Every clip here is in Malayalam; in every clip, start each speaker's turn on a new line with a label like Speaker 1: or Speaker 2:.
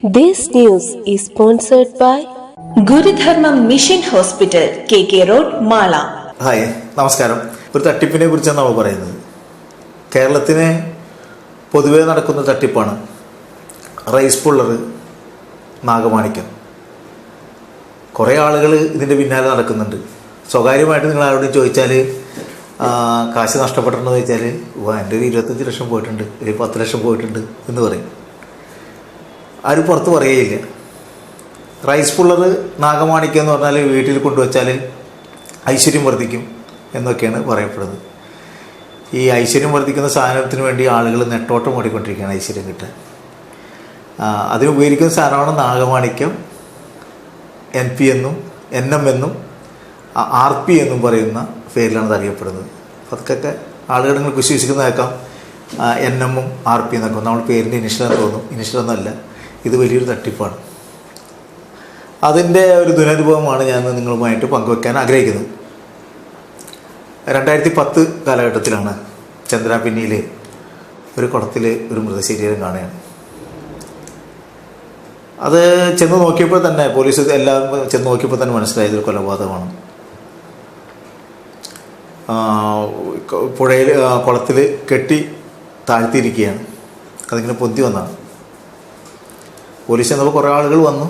Speaker 1: This news is sponsored by
Speaker 2: Gurudharmam mission hospital, KK road, Mala.
Speaker 3: Hi, നമസ്കാരം. ഒരു തട്ടിപ്പിനെ കുറിച്ചാണ് നമ്മൾ പറയുന്നത്. കേരളത്തിന് പൊതുവേ നടക്കുന്ന തട്ടിപ്പാണ് റൈസ് പുള്ളർ, നാഗമാണിക്യം. കുറേ ആളുകൾ ഇതിൻ്റെ പിന്നാലെ നടക്കുന്നുണ്ട്. സ്വകാര്യമായിട്ട് നിങ്ങൾ ആരോടും ചോദിച്ചാൽ കാശ് നഷ്ടപ്പെട്ടിട്ടുണ്ടോ എന്ന് ചോദിച്ചാൽ എൻ്റെ ഒരു 25 ലക്ഷം പോയിട്ടുണ്ട്, ഒരു 10 ലക്ഷം പോയിട്ടുണ്ട് എന്ന് പറയും. ആരും പുറത്ത് പറയുകയില്ല. റൈസ് പുള്ളർ, നാഗമാണിക്യം എന്ന് പറഞ്ഞാൽ വീട്ടിൽ കൊണ്ടുവച്ചാൽ ഐശ്വര്യം വർദ്ധിക്കും എന്നൊക്കെയാണ് പറയപ്പെടുന്നത്. ഈ ഐശ്വര്യം വർദ്ധിക്കുന്ന സാധനത്തിന് വേണ്ടി ആളുകൾ നെട്ടോട്ടം ഓടിക്കൊണ്ടിരിക്കുകയാണ് ഐശ്വര്യം കിട്ടാൻ. അതിന് ഉപയോഗിക്കുന്ന സാധനമാണ് നാഗമാണിക്യം. NP എന്നും NM എന്നും RP എന്നും പറയുന്ന പേരിലാണ് അത് അറിയപ്പെടുന്നത്. അതൊക്കെ ആളുകൾ നിങ്ങൾക്ക് വിശ്വസിക്കുന്നതാക്കാം. NM ഉം RP എന്നൊക്കെ നമ്മൾ പേരിൻ്റെ ഇനിഷ്യലാന്ന് തോന്നും. ഇനിഷ്യലൊന്നുമല്ല, ഇത് വലിയൊരു തട്ടിപ്പാണ്. അതിൻ്റെ ഒരു ദുരനുഭവമാണ് ഞാൻ നിങ്ങളുമായിട്ട് പങ്കുവെക്കാൻ ആഗ്രഹിക്കുന്നത്. 2010 കാലഘട്ടത്തിലാണ് ചന്ദ്രാപിന്നിയിൽ ഒരു കുളത്തിൽ ഒരു മൃതശരീരം കാണുകയാണ്. അത് ചെന്ന് നോക്കിയപ്പോൾ തന്നെ പോലീസ് എല്ലാം ചെന്ന് നോക്കിയപ്പോൾ തന്നെ മനസ്സിലായത് ഒരു കൊലപാതകമാണ്. പുഴയിൽ കുളത്തിൽ കെട്ടി താഴ്ത്തിയിരിക്കുകയാണ്. അതിങ്ങനെ പൊന്തി വന്നതാണ്. പോലീസ് ചെന്നപ്പോൾ കുറേ ആളുകൾ വന്നു.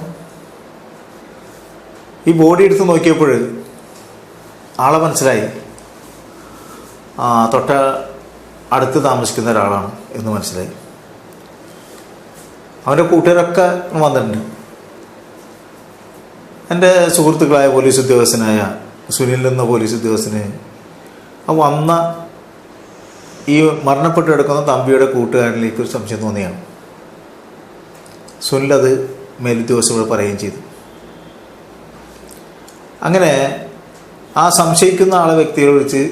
Speaker 3: ഈ ബോഡി എടുത്ത് നോക്കിയപ്പോൾ ആളെ മനസ്സിലായി. തൊട്ട അടുത്ത് താമസിക്കുന്ന ഒരാളാണ് എന്ന് മനസ്സിലായി. അവൻ്റെ കൂട്ടുകാരൊക്കെ വന്നിട്ടുണ്ട്. എൻ്റെ സുഹൃത്തുക്കളായ പോലീസ് ഉദ്യോഗസ്ഥനായ സുനിൽ എന്ന പോലീസ് ഉദ്യോഗസ്ഥന് വന്ന ഈ മരണപ്പെട്ട് കിടക്കുന്ന തമ്പിയുടെ കൂട്ടുകാരനിലേക്ക് ഒരു സംശയം തോന്നിയാണ്. സുനിൽ അത് മേലുദ്യോഗസ്ഥരോട് പറയുകയും ചെയ്തു. അങ്ങനെ ആ സംശയിക്കുന്ന ആളെ വ്യക്തിയെ വിളിച്ച്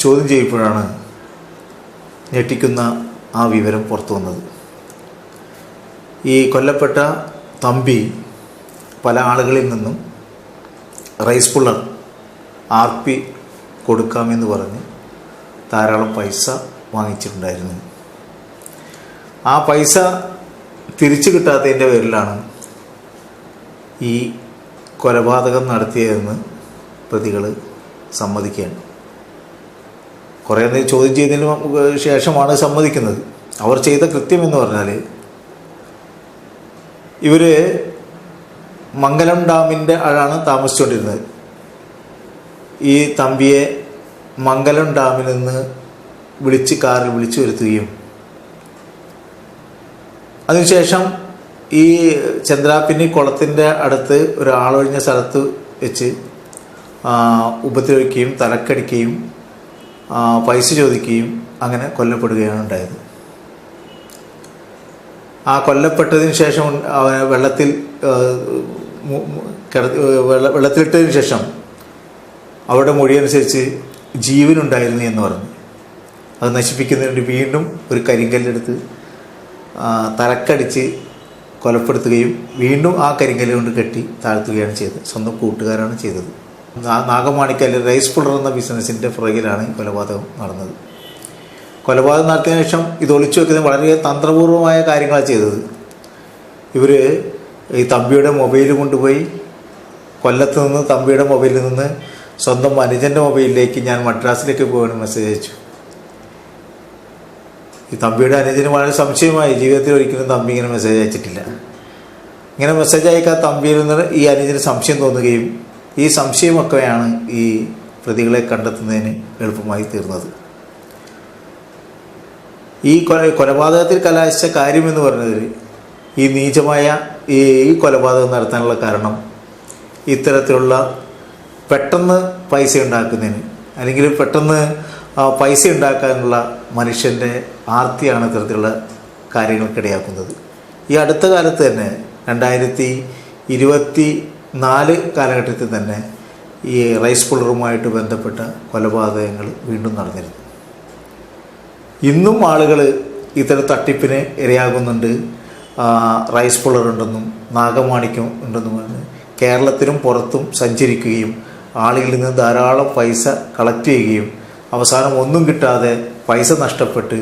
Speaker 3: ചോദ്യം ചെയ്യപ്പോഴാണ് ഞെട്ടിക്കുന്ന ആ വിവരം പുറത്തു വന്നത്. ഈ കൊല്ലപ്പെട്ട തമ്പി പല ആളുകളിൽ നിന്നും റൈസ് പുള്ളർ RP കൊടുക്കാമെന്ന് പറഞ്ഞ് ധാരാളം പൈസ വാങ്ങിച്ചിട്ടുണ്ടായിരുന്നു. ആ പൈസ തിരിച്ചു കിട്ടാത്തതിൻ്റെ പേരിലാണ് ഈ കൊലപാതകം നടത്തിയതെന്ന് പ്രതികൾ സമ്മതിക്കുകയാണ്. കുറേ നേരം ചോദ്യം ചെയ്തതിന് ശേഷമാണ് സമ്മതിക്കുന്നത്. അവർ ചെയ്ത കൃത്യം എന്ന് പറഞ്ഞാൽ ഇവർ മംഗലം ഡാമിൻ്റെ ആണ് താമസിച്ചുകൊണ്ടിരുന്നത്. ഈ തമ്പിയെ മംഗലം ഡാമിൽ നിന്ന് കാറിൽ വിളിച്ചു വരുത്തുകയും അതിനുശേഷം ഈ ചന്ദ്രാപിന്നി കുളത്തിൻ്റെ അടുത്ത് ഒരു ആളൊഴിഞ്ഞ സ്ഥലത്ത് വെച്ച് ഉപദ്രവിക്കുകയും തലക്കടിക്കുകയും പൈസ ചോദിക്കുകയും അങ്ങനെ കൊല്ലപ്പെടുകയാണ് ഉണ്ടായത്. ആ കൊല്ലപ്പെട്ടതിന് ശേഷം വെള്ളത്തിലിട്ടതിന് ശേഷം അവരുടെ മൊഴിയനുസരിച്ച് ജീവനുണ്ടായിരുന്നു എന്ന് പറഞ്ഞു. അത് നശിപ്പിക്കുന്നതിന് വേണ്ടി വീണ്ടും ഒരു കരിങ്കല്ലെടുത്ത് തലക്കടിച്ച് കൊലപ്പെടുത്തുകയും വീണ്ടും ആ കരിങ്കല്ല് കൊണ്ട് കെട്ടി താഴ്ത്തുകയാണ് ചെയ്തത്. സ്വന്തം കൂട്ടുകാരാണ് ചെയ്തത്. നാഗമാണിക്കല്ല് റൈസ് പുള്ളർ എന്ന ബിസിനസ്സിൻ്റെ പുറകിലാണ് ഈ കൊലപാതകം നടന്നത്. കൊലപാതകം നടത്തിയതിനു ശേഷം ഇത് ഒളിച്ചു വെക്കുന്നത് വളരെ തന്ത്രപൂർവമായ കാര്യങ്ങളാണ് ചെയ്തത്. ഇവർ ഈ തമ്പിയുടെ മൊബൈൽ കൊണ്ടുപോയി കൊല്ലത്ത് നിന്ന് തമ്പിയുടെ മൊബൈലിൽ നിന്ന് സ്വന്തം അനുജൻ്റെ മൊബൈലിലേക്ക് ഞാൻ മദ്രാസിലേക്ക് പോകാൻ മെസ്സേജ് അയച്ചു. ഈ തമ്പിയുടെ അനുജന് വളരെ സംശയമായി. ജീവിതത്തിൽ ഒരിക്കലും തമ്പി ഇങ്ങനെ മെസ്സേജ് അയച്ചിട്ടില്ല. ഇങ്ങനെ മെസ്സേജ് അയക്കാൻ തമ്പിയിൽ നിന്ന് ഈ അനുജന് സംശയം തോന്നുകയും ഈ സംശയമൊക്കെയാണ് ഈ പ്രതികളെ കണ്ടെത്തുന്നതിന് എളുപ്പമായി തീർന്നത്. ഈ കൊലപാതകത്തിൽ കലാശിച്ച കാര്യമെന്ന് പറഞ്ഞതിൽ ഈ നീചമായ ഈ കൊലപാതകം നടത്താനുള്ള കാരണം ഇത്തരത്തിലുള്ള പെട്ടെന്ന് പൈസ ഉണ്ടാക്കുന്നതിന് അല്ലെങ്കിൽ പെട്ടെന്ന് പൈസ ഉണ്ടാക്കാനുള്ള മനുഷ്യൻ്റെ ആർത്തിയാണ് ഇത്തരത്തിലുള്ള കാര്യങ്ങൾക്കിടയാക്കുന്നത്. ഈ അടുത്ത കാലത്ത് തന്നെ 2024 കാലഘട്ടത്തിൽ തന്നെ ഈ റൈസ് പുള്ളറുമായിട്ട് ബന്ധപ്പെട്ട കൊലപാതകങ്ങൾ വീണ്ടും നടന്നിരുന്നു. ഇന്നും ആളുകൾ ഇത്തരം തട്ടിപ്പിന് ഇരയാകുന്നുണ്ട്. റൈസ് പുള്ളർ ഉണ്ടെന്നും നാഗമാണിക്യം ഉണ്ടെന്നും പറഞ്ഞ് കേരളത്തിനും പുറത്തും സഞ്ചരിക്കുകയും ആളുകളിൽ നിന്ന് ധാരാളം പൈസ കളക്ട് ചെയ്യുകയും അവസാനം ഒന്നും കിട്ടാതെ പൈസ നഷ്ടപ്പെട്ട്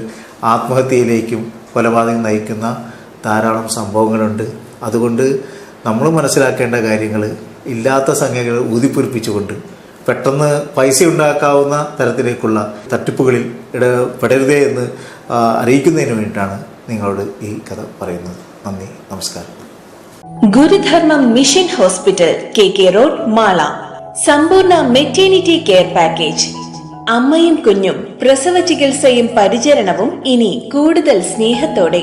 Speaker 3: ആത്മഹത്യയിലേക്കും കൊലപാതകം നയിക്കുന്ന ധാരാളം സംഭവങ്ങളുണ്ട്. അതുകൊണ്ട് നമ്മൾ മനസ്സിലാക്കേണ്ട കാര്യങ്ങൾ ഇല്ലാത്ത സംഖ്യകൾ ഊതിപ്പൊരിപ്പിച്ചുകൊണ്ട് പെട്ടെന്ന് പൈസ ഉണ്ടാക്കാവുന്ന തരത്തിലേക്കുള്ള തട്ടിപ്പുകളിൽ ഇടപെടരുതേ എന്ന് അറിയിക്കുന്നതിന് വേണ്ടിയിട്ടാണ് നിങ്ങളോട് ഈ കഥ പറയുന്നത്. നന്ദി, നമസ്കാരം.
Speaker 2: Gurudharmam mission hospital, KK road, Mala. സമ്പൂർണ്ണ മെറ്റേണിറ്റി കെയർ പാക്കേജ്. അമ്മയും കുഞ്ഞും പ്രസവ ചികിത്സയും പരിചരണവും ഇനി കൂടുതൽ സ്നേഹത്തോടെ.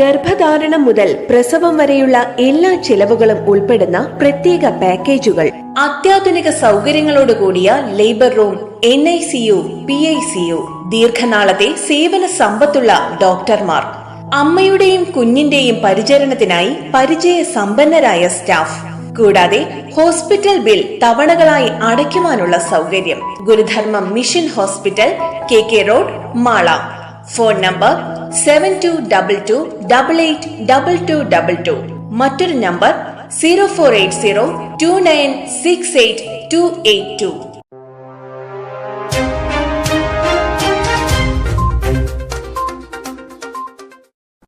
Speaker 1: ഗർഭധാരണം മുതൽ പ്രസവം വരെയുള്ള എല്ലാ ചിലവുകളും ഉൾപ്പെടുന്ന പ്രത്യേക പാക്കേജുകൾ.
Speaker 2: അത്യാധുനിക സൗകര്യങ്ങളോട് കൂടിയ ലേബർ റൂം, NICU, PICU, ദീർഘനാളത്തെ സേവന സമ്പത്തുള്ള ഡോക്ടർമാർ, അമ്മയുടെയും കുഞ്ഞിന്റെയും പരിചരണത്തിനായി പരിചയ സമ്പന്നരായ സ്റ്റാഫ്, കൂടാതെ ഹോസ്പിറ്റൽ ബിൽ തവണകളായി അടയ്ക്കുവാനുള്ള സൗകര്യം. Gurudharmam mission hospital, KK road, Mala. Phone number 7222882222. മറ്റൊരു നമ്പർ 048029688282.